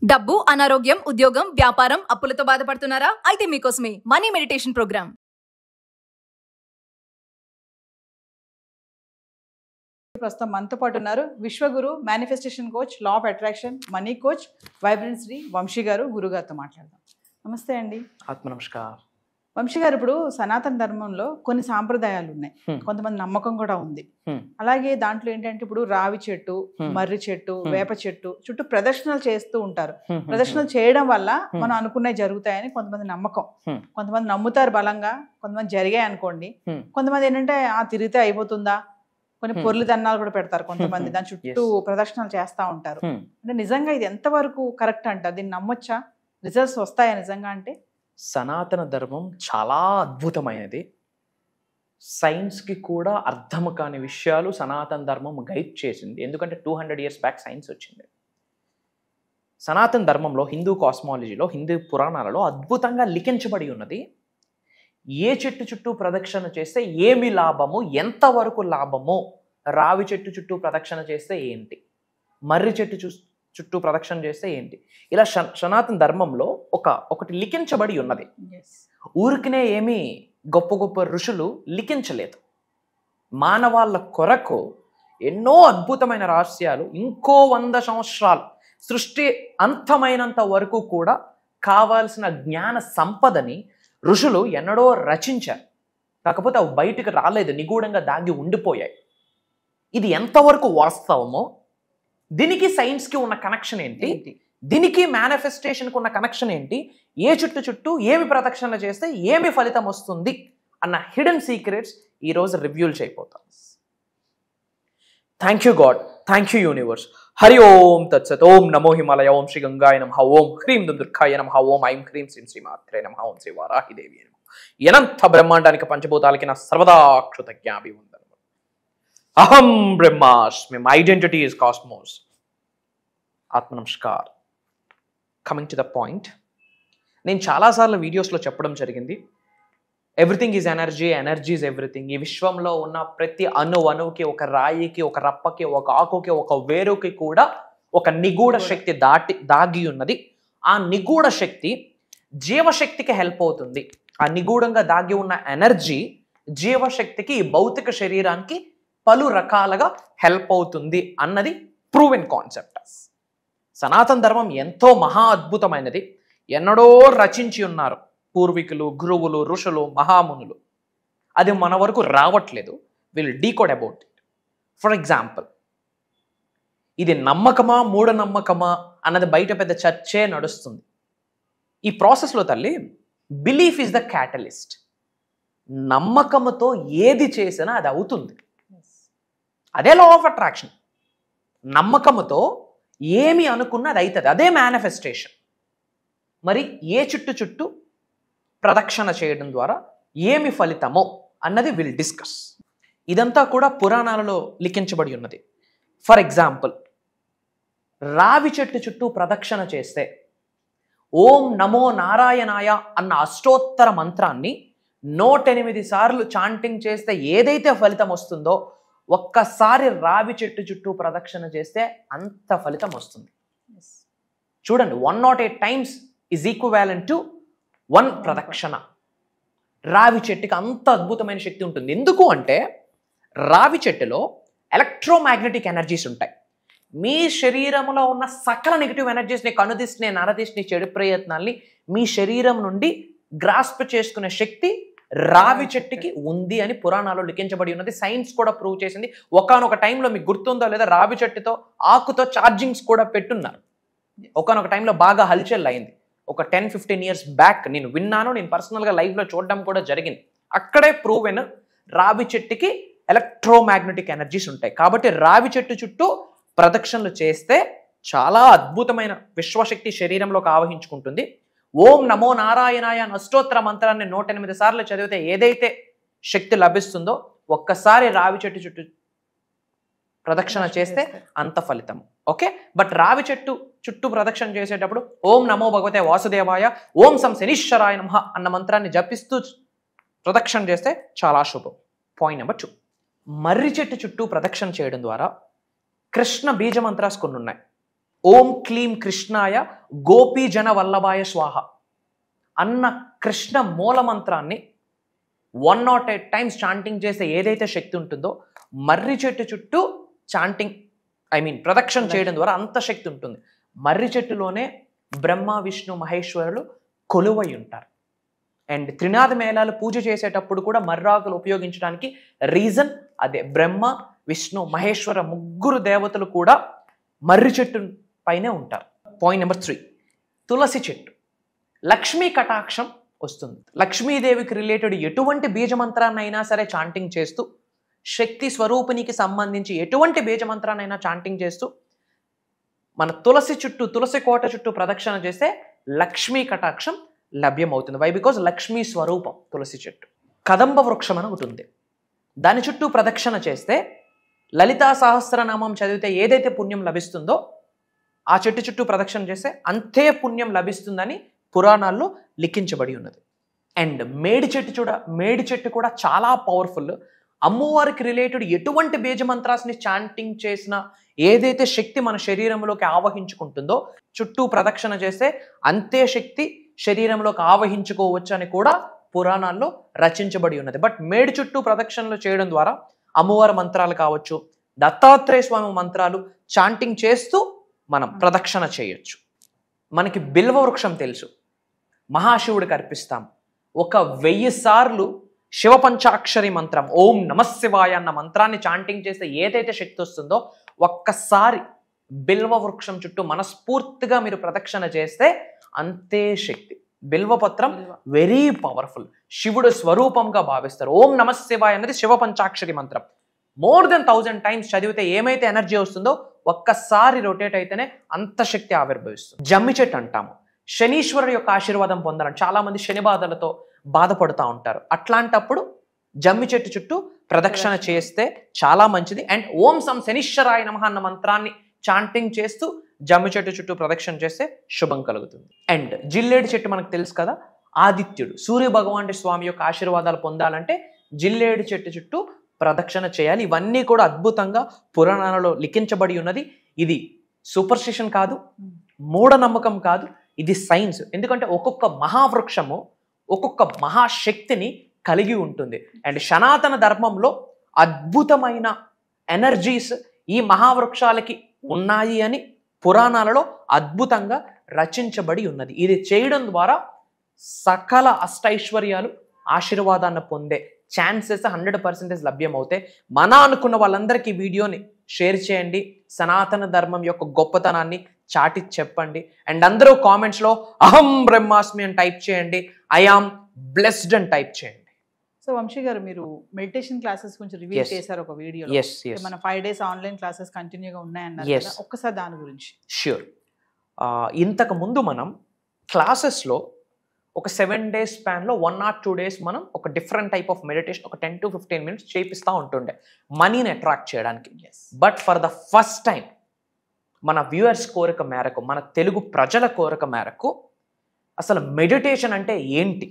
డబ్బు, అనారోగ్యం, ఉద్యోగం, వ్యాపారం, అప్పులతో బాధపడుతున్నారా? అయితే మీకోసమే మనీ మెడిటేషన్ ప్రోగ్రామ్. ప్రస్తుతం మనతో పాటు ఉన్నారు విశ్వగురు, manifestation coach, law of attraction, money coach, vibrant Shri Vamshi garu. గురుగారితో మాట్లాడదాం. నమస్తే అండి. ఆత్మ నమస్కారం. వంశీ గారు, ఇప్పుడు సనాతన ధర్మంలో కొన్ని సాంప్రదాయాలు ఉన్నాయి, కొంతమంది నమ్మకం కూడా ఉంది. అలాగే దాంట్లో ఏంటంటే ఇప్పుడు రావి చెట్టు, మర్రి చెట్టు, వేప చెట్టు చుట్టూ ప్రదర్శనలు చేస్తూ ఉంటారు. ప్రదర్శనలు చేయడం వల్ల మనం అనుకున్నవి జరుగుతాయని కొంతమంది నమ్మకం. కొంతమంది నమ్ముతారు బలంగా, కొంతమంది జరిగాయి అనుకోండి. కొంతమంది ఏంటంటే తిరిగితే అయిపోతుందా, కొన్ని పొర్లు దన్నాలు కూడా పెడతారు కొంతమంది, దాని చుట్టూ ప్రదర్శనలు చేస్తూ ఉంటారు. అంటే నిజంగా ఇది ఎంతవరకు కరెక్ట్ అంటారు? దీన్ని నమ్మొచ్చా? రిజల్ట్స్ వస్తాయా నిజంగా? అంటే సనాతన ధర్మం చాలా అద్భుతమైనది. సైన్స్కి కూడా అర్థం కాని విషయాలు సనాతన ధర్మం గైడ్ చేసింది. ఎందుకంటే 200 years బ్యాక్ సైన్స్ వచ్చింది. సనాతన ధర్మంలో, హిందూ కాస్మాలజీలో, హిందూ పురాణాలలో అద్భుతంగా లిఖించబడి ఉన్నది. ఏ చెట్టు చుట్టూ ప్రదక్షిణ చేస్తే ఏమి లాభము, ఎంతవరకు లాభము, రావి చెట్టు చుట్టూ ప్రదక్షిణ చేస్తే ఏంటి, మర్రి చెట్టు చుట్టూ ప్రదక్షిణ చేస్తే ఏంటి, ఇలా సనాతన ధర్మంలో ఒకటి లిఖించబడి ఉన్నది. ఊరికినే ఏమీ గొప్ప గొప్ప ఋషులు లిఖించలేదు. మానవాళ్ళ కొరకు ఎన్నో అద్భుతమైన రహస్యాలు ఇంకో 100 సంవత్సరాలు సృష్టి అంతమైనంత వరకు కూడా కావాల్సిన జ్ఞాన సంపదని ఋషులు ఎన్నడో రచించారు. కాకపోతే అవి బయటకు రాలేదు, నిగూఢంగా దాగి ఉండిపోయాయి. ఇది ఎంతవరకు వాస్తవమో, దీనికి సైన్స్కి ఉన్న కనెక్షన్ ఏంటి, దీనికి మేనిఫెస్టేషన్కి ఉన్న కనెక్షన్ ఏంటి, ఏ చుట్టూ ఏమి ప్రదక్షిణలు చేస్తే ఏమి ఫలితం వస్తుంది అన్న హిడెన్ సీక్రెట్స్ ఈరోజు రివ్యూలు చేయబోతాం. Thank you God, thank you universe. Hari ఓం తత్సత్. ఓం నమో హిమాలయ. ఓం శ్రీ గంగాయ నమః. ఓం హ్రీం దుర్గాయ నమః. ఓం ఐం హ్రీం శ్రీం శ్రీమాత్రే నమః. ఓం శ్రీ వారాహిదేవి నమః. అనంత బ్రహ్మాండానికి పంచభూతాలకి నా సర్వదా కృతజ్ఞాభివందనము. అహం బ్రహ్మాస్మి. My identity is cosmos. ఆత్మ నమస్కార్. కమింగ్ టు ద పాయింట్, నేను చాలాసార్లు వీడియోస్లో చెప్పడం జరిగింది, everything is energy, energy is everything. ఈ విశ్వంలో ఉన్న ప్రతి అణువుకి, ఒక రాయికి, ఒక రప్పకి, ఒక ఆకుకి, ఒక వేరుకి కూడా ఒక నిగూఢ శక్తి దాగి ఉన్నది. ఆ నిగూఢ శక్తి జీవశక్తికి హెల్ప్ అవుతుంది. ఆ నిగూఢంగా దాగి ఉన్న ఎనర్జీ జీవశక్తికి, ఈ భౌతిక శరీరానికి పలు రకాలుగా హెల్ప్ అవుతుంది అన్నది ప్రూవెన్ కాన్సెప్ట్. సనాతన ధర్మం ఎంతో మహా అద్భుతమైనది. ఎన్నడో రచించి ఉన్నారు పూర్వీకులు, గురువులు, ఋషులు, మహామునులు. అది మన వరకు రావట్లేదు. Will decode about it. For example, ఇది నమ్మకమా మూఢనమ్మకమా అన్నది బయట పెద్ద చర్చే నడుస్తుంది. ఈ ప్రాసెస్లో తల్లి, బిలీఫ్ ఈజ్ ద క్యాటలిస్ట్. నమ్మకంతో ఏది చేసినా అది అవుతుంది. అదే లా ఆఫ్ అట్రాక్షన్. నమ్మకంతో ఏమి అనుకున్నా అది అవుతుంది. అదే మేనిఫెస్టేషన్. మరి ఏ చుట్టూ ప్రదక్షిణ చేయడం ద్వారా ఏమి ఫలితమో అన్నది విల్ డిస్కస్. ఇదంతా కూడా పురాణాలలో లిఖించబడి ఉన్నది. ఫర్ ఎగ్జాంపుల్, రావి చెట్టు చుట్టూ ప్రదక్షిణ చేస్తే ఓం నమో నారాయణాయ అన్న అష్టోత్తర మంత్రాన్ని 108 సార్లు చాంటింగ్ చేస్తే ఏదైతే ఫలితం వస్తుందో, ఒక్కసారి రావి చెట్టు చుట్టూ ప్రదక్షిణ చేస్తే అంత ఫలితం వస్తుంది. చూడండి, 108 times ఈజ్ ఈక్వాలెంట్ టు 1 ప్రదక్షిణ. రావి చెట్టుకి అంత అద్భుతమైన శక్తి ఉంటుంది. ఎందుకు అంటే రావి చెట్టులో ఎలక్ట్రోమాగ్నెటిక్ ఎనర్జీస్ ఉంటాయి. మీ శరీరంలో ఉన్న సకల నెగిటివ్ ఎనర్జీస్ని, కనుదిష్ని, నరదిష్ని, చెడు ప్రయత్నాల్ని మీ శరీరం నుండి గ్రాస్ప్ చేసుకునే శక్తి రావి చెట్టుకి ఉంది అని పురాణాల్లో లిఖించబడి ఉన్నది. సైన్స్ కూడా ప్రూవ్ చేసింది. ఒకానొక టైంలో మీకు గుర్తుందో లేదా, రావి చెట్టుతో ఆకుతో ఛార్జింగ్స్ కూడా పెట్టున్నారు. ఒకానొక టైంలో బాగా హల్చల్ అయింది. ఒక 10-15 years బ్యాక్ నేను విన్నాను. నేను పర్సనల్గా లైవ్లో చూడడం కూడా జరిగింది. అక్కడే ప్రూవెన్ రావి చెట్టుకి ఎలక్ట్రోమాగ్నెటిక్ ఎనర్జీస్ ఉంటాయి. కాబట్టి రావి చెట్టు చుట్టూ ప్రదక్షిణలు చేస్తే చాలా అద్భుతమైన విశ్వశక్తి శరీరంలోకి ఆవహించుకుంటుంది. ఓం నమో నారాయణాయ అష్టోత్తర మంత్రాన్ని 108 సార్లు చదివితే ఏదైతే శక్తి లభిస్తుందో, ఒక్కసారి రావి చెట్టు చుట్టూ ప్రదక్షిణ చేస్తే అంత ఫలితం. ఓకే, బట్ రావి చెట్టు చుట్టూ ప్రదక్షిణ చేసేటప్పుడు ఓం నమో భగవతే వాసుదేవాయ, ఓం సం శనీశ్వరాయ నమః అన్న మంత్రాన్ని జపిస్తూ ప్రదక్షిణ చేస్తే చాలా శుభం. పాయింట్ నెంబర్ 2, మర్రి చెట్టు చుట్టూ ప్రదక్షిణ చేయడం ద్వారా కృష్ణ బీజ మంత్రాస్ కొన్ని ఉన్నాయి. ఓం క్లీం కృష్ణాయ గోపీ జన వల్లభాయ స్వాహ అన్న కృష్ణ మూల మంత్రాన్ని 108 టైమ్స్ చాంటింగ్ చేస్తే ఏదైతే శక్తి ఉంటుందో మర్రి చెట్టు చుట్టూ చాంటింగ్ ప్రదక్షిణ చేయడం ద్వారా అంత శక్తి ఉంటుంది. మర్రి చెట్టులోనే బ్రహ్మ విష్ణు మహేశ్వరులు కొలువై ఉంటారు. అండ్ త్రినాథ మేళాలు పూజ చేసేటప్పుడు కూడా మర్రాకులు ఉపయోగించడానికి రీజన్ అదే. బ్రహ్మ విష్ణు మహేశ్వర ముగ్గురు దేవతలు కూడా మర్రి చెట్టు పైనే ఉంటారు. పాయింట్ నెంబర్ 3, తులసి చెట్టు. లక్ష్మీ కటాక్షం వస్తుంది. లక్ష్మీదేవికి రిలేటెడ్ ఎటువంటి బీజమంత్రాన్నైనా సరే చాంటింగ్ చేస్తూ, శక్తి స్వరూపిణికి సంబంధించి ఎటువంటి బీజమంత్రాన్నైనా చాంటింగ్ చేస్తూ మన తులసి చుట్టూ, తులసి కోట చుట్టూ ప్రదక్షిణ చేస్తే లక్ష్మీ కటాక్షం లభ్యమవుతుంది. వై? బికాజ్ లక్ష్మీ స్వరూపం తులసి చెట్టు. కదంబ వృక్షం అని ఒకటి ఉంది, దాని చుట్టూ ప్రదక్షిణ చేస్తే లలితా సహస్రనామం చదివితే ఏదైతే పుణ్యం లభిస్తుందో ఆ చెట్టు చుట్టూ ప్రదక్షిణ చేస్తే అంతే పుణ్యం లభిస్తుందని పురాణాల్లో లిఖించబడి ఉన్నది. అండ్ మేడి చెట్టు కూడా చాలా పవర్ఫుల్. అమ్మవారికి రిలేటెడ్ ఎటువంటి బీజమంత్రాన్ని చాంటింగ్ చేసినా, ఏదైతే శక్తి మన శరీరంలోకి ఆవహించుకుంటుందో చుట్టూ ప్రదక్షిణ చేస్తే అంతే శక్తి శరీరంలోకి ఆవహించుకోవచ్చు అని కూడా పురాణాల్లో రచించబడి ఉన్నది. బట్ మేడి చుట్టూ ప్రదక్షిణలు చేయడం ద్వారా అమ్మవారి మంత్రాలు కావచ్చు, దత్తాత్రేయ స్వామి మంత్రాలు చాంటింగ్ చేస్తూ మనం ప్రదక్షిణ చేయొచ్చు. మనకి బిల్వ వృక్షం తెలుసు, మహాశివుడికి అర్పిస్తాం. 1000 సార్లు శివ పంచాక్షరి మంత్రం ఓం నమశివాయ అన్న మంత్రాన్ని చాంటింగ్ చేస్తే ఏదైతే శక్తి వస్తుందో ఒక్కసారి బిల్వ వృక్షం చుట్టూ మనస్ఫూర్తిగా మీరు ప్రదక్షిణ చేస్తే అంతే శక్తి. బిల్వపత్రం వెరీ పవర్ఫుల్, శివుడు స్వరూపంగా భావిస్తారు. ఓం నమశివాయ అనేది శివ పంచాక్షరి మంత్రం. మోర్ దెన్ 1000 టైమ్స్ చదివితే ఏమైతే ఎనర్జీ వస్తుందో ఒక్కసారి రొటేట్ అయితేనే అంత శక్తి ఆవిర్భవిస్తుంది. జమ్మి చెట్టు అంటాము. శనీశ్వరుడు యొక్క ఆశీర్వాదం పొందాలని చాలా మంది శని బాధలతో బాధపడుతూ ఉంటారు. అట్లాంటప్పుడు జమ్మి చెట్టు చుట్టూ ప్రదక్షిణ చేస్తే చాలా మంచిది. అండ్ ఓం సం శనీశ్వరాయ నమః అన్న మంత్రాన్ని చాంటింగ్ చేస్తూ జమ్మి చెట్టు చుట్టూ ప్రదక్షిణ చేస్తే శుభం కలుగుతుంది. అండ్ జిల్లేడు చెట్టు మనకు తెలుసు కదా, ఆదిత్యుడు సూర్య భగవానుడి స్వామి యొక్క ఆశీర్వాదాలు పొందాలంటే జిల్లేడు చెట్టు చుట్టూ ప్రదక్షిణ చేయాలి. ఇవన్నీ కూడా అద్భుతంగా పురాణాలలో లిఖించబడి ఉన్నది. ఇది సూపర్స్టిషన్ కాదు, మూఢనమ్మకం కాదు, ఇది సైన్స్. ఎందుకంటే ఒక్కొక్క మహావృక్షము ఒక్కొక్క మహాశక్తిని కలిగి ఉంటుంది. అండ్ సనాతన ధర్మంలో అద్భుతమైన ఎనర్జీస్ ఈ మహావృక్షాలకి ఉన్నాయి అని పురాణాలలో అద్భుతంగా రచించబడి ఉన్నది. ఇది చేయడం ద్వారా సకల అష్టైశ్వర్యాలు ఆశీర్వాదాన్ని పొందే ఛాన్సెస్ 100% లభ్యమవుతాయి. మన అనుకున్న వాళ్ళందరికీ వీడియోని షేర్ చేయండి. సనాతన ధర్మం యొక్క గొప్పతనాన్ని చాటి చెప్పండి. అండ్ అందరూ కామెంట్స్లో అహం బ్రహ్మాస్మి అని టైప్ చేయండి, ఐ ఆమ్ బ్లెస్డ్ అని టైప్ చేయండి. సో వంశీ గారు, మీరు మెడిటేషన్ క్లాసెస్ గురించి రివ్యూ చేశారు ఒక వీడియో. మన 5 days ఆన్లైన్ క్లాసెస్ కంటిన్యూగా ఉన్నాయన్నారు కదా, ఒక్కసారి దాని గురించి. ష్యూర్. ఇంతకు ముందు మనం క్లాసెస్లో ఒక 7 days స్పాన్లో 1 or 2 days మనం ఒక డిఫరెంట్ టైప్ ఆఫ్ మెడిటేషన్ ఒక 10 to 15 minutes చేపిస్తూ ఉంటుండే మనీని అట్రాక్ట్ చేయడానికి. But for the first time మన వ్యూవర్స్ కోరిక మేరకు, మన తెలుగు ప్రజల కోరిక మేరకు అసలు మెడిటేషన్ అంటే ఏంటి,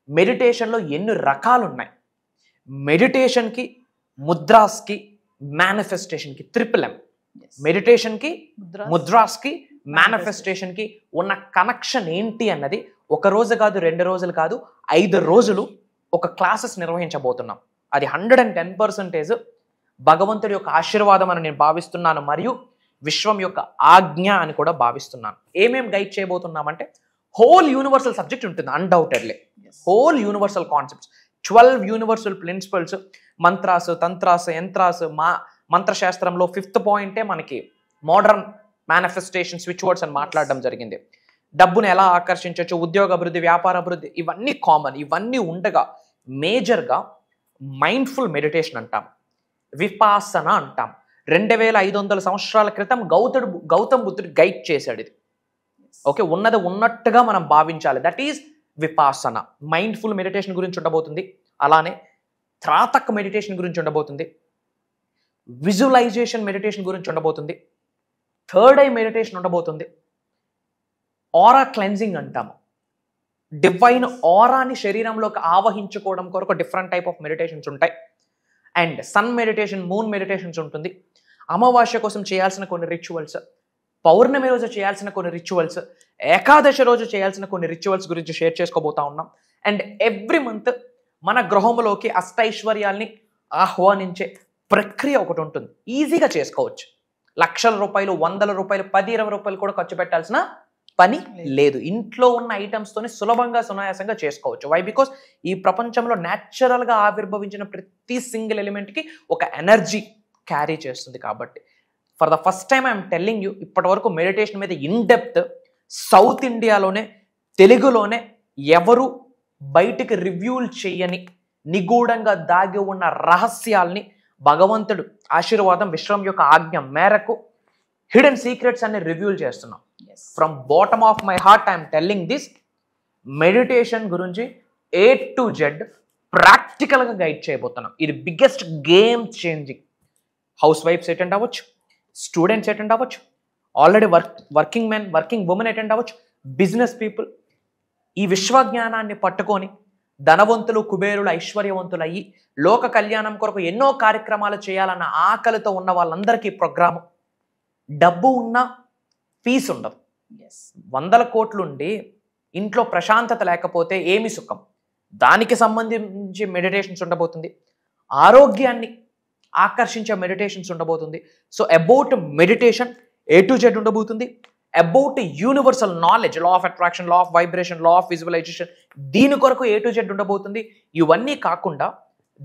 మెడిటేషన్లో ఎన్ని రకాలు ఉన్నాయి, మెడిటేషన్కి, ముద్రాస్కి, మేనిఫెస్టేషన్కి, MMM. మెడిటేషన్కి, ముద్రాస్కి, మేనిఫెస్టేషన్కి ఉన్న కనెక్షన్ ఏంటి అన్నది ఒక రోజు కాదు, 2 రోజులు కాదు, 5 రోజులు ఒక క్లాసెస్ నిర్వహించబోతున్నాం. అది 110% భగవంతుడి యొక్క ఆశీర్వాదం అని నేను భావిస్తున్నాను, మరియు విశ్వం యొక్క ఆజ్ఞ అని కూడా భావిస్తున్నాను. ఏమేం గైడ్ చేయబోతున్నామంటే హోల్ యూనివర్సల్ సబ్జెక్ట్ ఉంటుంది. Undoubtedly whole universal concepts, 12 universal principles, mantras, tantras, yantras. మంత్రశాస్త్రంలో 5th పాయింటే మనకి మోడర్న్ మేనిఫెస్టేషన్ స్విచ్ వర్డ్స్ అని మాట్లాడడం జరిగింది. డబ్బును ఎలా ఆకర్షించవచ్చు, ఉద్యోగ అభివృద్ధి, వ్యాపార అభివృద్ధి, ఇవన్నీ కామన్. ఇవన్నీ ఉండగా మేజర్గా మైండ్ఫుల్ మెడిటేషన్ అంటాం, విపాసన అంటాం. 2500 సంవత్సరాల క్రితం గౌతమ్ బుద్ధుడు గైడ్ చేశాడు ఇది. ఓకే, ఉన్నది ఉన్నట్టుగా మనం భావించాలి. That is Vipassana. Mindful meditation గురించి ఉండబోతుంది. అలానే త్రాతక్ మెడిటేషన్ గురించి ఉండబోతుంది, విజువలైజేషన్ మెడిటేషన్ గురించి ఉండబోతుంది, థర్డ్ ఐ మెడిటేషన్ ఉండబోతుంది, ఆరా క్లెన్జింగ్ అంటాము. డివైన్ ఆరాని శరీరంలోకి ఆవహించుకోవడం కొరకు డిఫరెంట్ టైప్ ఆఫ్ మెడిటేషన్స్ ఉంటాయి. And sun meditation, moon meditations ఉంటుంది. అమావాస్య కోసం చేయాల్సిన కొన్ని రిచువల్స్, పౌర్ణమి రోజు చేయాల్సిన కొన్ని రిచువల్స్, ఏకాదశి రోజు చేయాల్సిన కొన్ని రిచువల్స్ గురించి షేర్ చేసుకోబోతా ఉన్నాం. అండ్ ఎవ్రీ మంత్ మన గృహంలోకి అష్టైశ్వర్యాల్ని ఆహ్వానించే ప్రక్రియ ఒకటి ఉంటుంది. ఈజీగా చేసుకోవచ్చు. లక్షల రూపాయలు, 100 రూపాయలు, 10-20 రూపాయలు కూడా ఖర్చు పెట్టాల్సిన పని లేదు. ఇంట్లో ఉన్న ఐటమ్స్తోనే సులభంగా సునాయాసంగా చేసుకోవచ్చు. వై? బికాస్ ఈ ప్రపంచంలో న్యాచురల్గా ఆవిర్భవించిన ప్రతి సింగిల్ ఎలిమెంట్కి ఒక ఎనర్జీ క్యారీ చేస్తుంది. కాబట్టి for the first time I'm telling you, ఇప్పటి వరకు మెడిటేషన్ మీద ఇన్ డెప్త్ సౌత్ ఇండియాలోనే, తెలుగులోనే ఎవరు బయటికి రివ్యూలు చేయని నిగూఢంగా దాగి ఉన్న రహస్యాల్ని భగవంతుడు ఆశీర్వాదం, విశ్వం యొక్క ఆజ్ఞ మేరకు హిడెన్ సీక్రెట్స్ అన్ని రివ్యూలు చేస్తున్నాం. From bottom of my heart I'm telling this. Meditation గురించి A to Z ప్రాక్టికల్గా గైడ్ చేయబోతున్నాం. ఇది బిగ్గెస్ట్ గేమ్ చేంజింగ్. హౌస్ వైఫ్స్ అటెండ్ అవ్వచ్చు, స్టూడెంట్స్ అటెండ్ అవ్వచ్చు, already working men, working women attend అవ్వచ్చు, బిజినెస్ పీపుల్. ఈ విశ్వజ్ఞానాన్ని పట్టుకొని ధనవంతులు, కుబేరులు, ఐశ్వర్యవంతులు అయ్యి లోక కళ్యాణం కొరకు ఎన్నో కార్యక్రమాలు చేయాలన్న ఆకలితో ఉన్న వాళ్ళందరికీ ప్రోగ్రాము. డబ్బు ఉన్నా పీస్ ఉండదు. 100 కోట్లుండి ఇంట్లో ప్రశాంతత లేకపోతే ఏమి సుఖం? దానికి సంబంధించి మెడిటేషన్స్ ఉండబోతుంది. ఆరోగ్యాన్ని ఆకర్షించే మెడిటేషన్స్ ఉండబోతుంది. So about meditation A to Z ఉండబోతుంది. About universal knowledge, law of attraction, law of vibration, law of visualisation, దీని కొరకు A to Z ఉండబోతుంది. ఇవన్నీ కాకుండా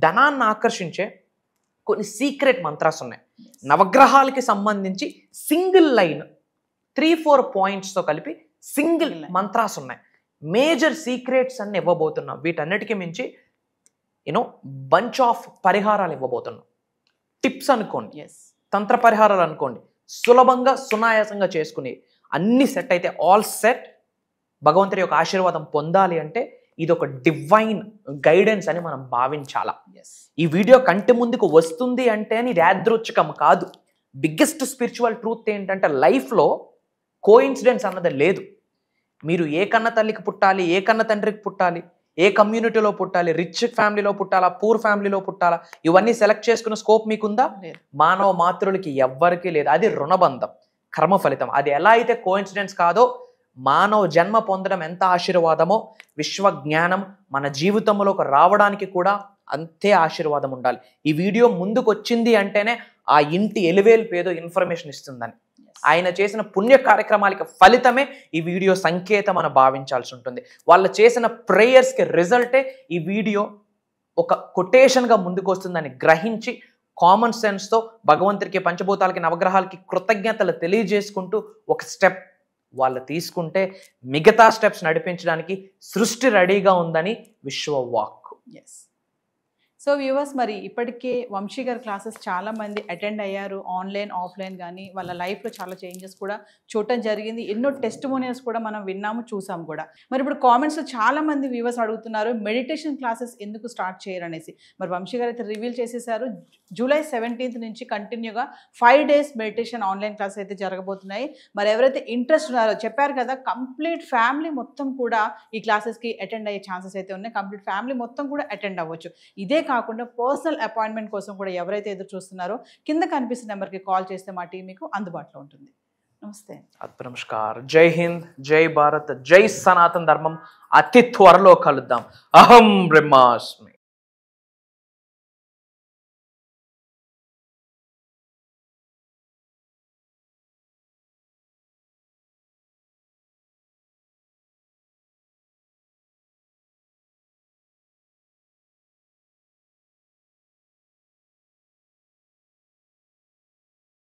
ధనాన్ని ఆకర్షించే కొన్ని సీక్రెట్ మంత్రాస్ ఉన్నాయి. నవగ్రహాలకి సంబంధించి సింగిల్ లైన్ 3-4 పాయింట్స్తో కలిపి సింగిల్ మంత్రాస్ ఉన్నాయి. మేజర్ సీక్రెట్స్ అన్ని ఇవ్వబోతున్నాం. వీటన్నిటికీ మించి బంచ్ ఆఫ్ పరిహారాలు ఇవ్వబోతున్నాం. టిప్స్ అనుకోండి, తంత్ర పరిహారాలు అనుకోండి, సులభంగా సునాయాసంగా చేసుకుని అన్ని సెట్ అయితే ఆల్ సెట్. భగవంతుడి యొక్క ఆశీర్వాదం పొందాలి అంటే ఇది ఒక డివైన్ గైడెన్స్ అని మనం భావించాలా. ఈ వీడియో కంటి ముందుకు వస్తుంది అంటే ఇది యాదృచ్ఛికం కాదు. బిగ్గెస్ట్ స్పిరిచువల్ ట్రూత్ ఏంటంటే లైఫ్లో కోఇన్సిడెన్స్ అన్నది లేదు. మీరు ఏ కన్న తల్లికి పుట్టాలి, ఏ కన్న తండ్రికి పుట్టాలి, ఏ కమ్యూనిటీలో పుట్టాలి, రిచ్ ఫ్యామిలీలో పుట్టాలా, పూర్ ఫ్యామిలీలో పుట్టాలా, ఇవన్నీ సెలెక్ట్ చేసుకున్న స్కోప్ మీకుందా? మానవ మాతృలకి ఎవ్వరికీ లేదు. అది రుణబంధం, కర్మ ఫలితం. అది ఎలా అయితే కోఇన్సిడెన్స్ కాదో, మానవ జన్మ పొందడం ఎంత ఆశీర్వాదమో, విశ్వ జ్ఞానం మన జీవితంలోకి రావడానికి కూడా అంతే ఆశీర్వాదం ఉండాలి. ఈ వీడియో ముందుకు వచ్చింది అంటేనే ఆ ఇంటి ఎలివేలు పేదో ఇన్ఫర్మేషన్ ఇస్తుందని. ఆయన చేసిన పుణ్య కార్యక్రమాలకి ఫలితమే ఈ వీడియో సంకేతం అని భావించాల్సి ఉంటుంది. వాళ్ళు చేసిన ప్రేయర్స్కి రిజల్టే ఈ వీడియో ఒక కొటేషన్గా ముందుకు వస్తుందని గ్రహించి కామన్ సెన్స్తో భగవంతుడికి, పంచభూతాలకి, నవగ్రహాలకి కృతజ్ఞతలు తెలియజేసుకుంటూ ఒక స్టెప్ వాళ్ళు తీసుకుంటే మిగతా స్టెప్స్ నడిపించడానికి సృష్టి రెడీగా ఉందని విశ్వవాక్. సో వ్యూవర్స్, మరి ఇప్పటికే వంశీ గారి క్లాసెస్ చాలామంది అటెండ్ అయ్యారు, ఆన్లైన్ ఆఫ్లైన్. కానీ వాళ్ళ లైఫ్లో చాలా చేంజెస్ కూడా చూడటం జరిగింది. ఎన్నో టెస్టిమోనియల్స్ కూడా మనం విన్నాము, చూసాం కూడా. మరి ఇప్పుడు కామెంట్స్లో చాలామంది వ్యూవర్స్ అడుగుతున్నారు మెడిటేషన్ క్లాసెస్ ఎందుకు స్టార్ట్ చేయరనేసి. మరి వంశీ గారు అయితే రివీల్ చేసేసారు. జూలై 17th నుంచి కంటిన్యూగా 5 days మెడిటేషన్ ఆన్లైన్ క్లాసెస్ అయితే జరగబోతున్నాయి. మరి ఎవరైతే ఇంట్రెస్ట్ ఉన్నారో చెప్పారు కదా, కంప్లీట్ ఫ్యామిలీ మొత్తం కూడా ఈ క్లాసెస్కి అటెండ్ అయ్యే ఛాన్సెస్ అయితే ఉన్నాయి. కంప్లీట్ ఫ్యామిలీ మొత్తం కూడా అటెండ్ అవ్వచ్చు. ఇదే కాకుండా పర్సనల్ అపాయింట్మెంట్ కోసం కూడా ఎవరైతే ఎదురు చూస్తున్నారో కింద కనిపిస్తున్న నెంబర్కి కాల్ చేస్తే మా టీం మీకు అందుబాటులో ఉంటుంది. నమస్తే, నమస్కార్. జై హింద్, జై భారత్, జై సనాతన ధర్మం. అతి త్వరలో కలుద్దాం. అహం బ్రహ్మాస్మి.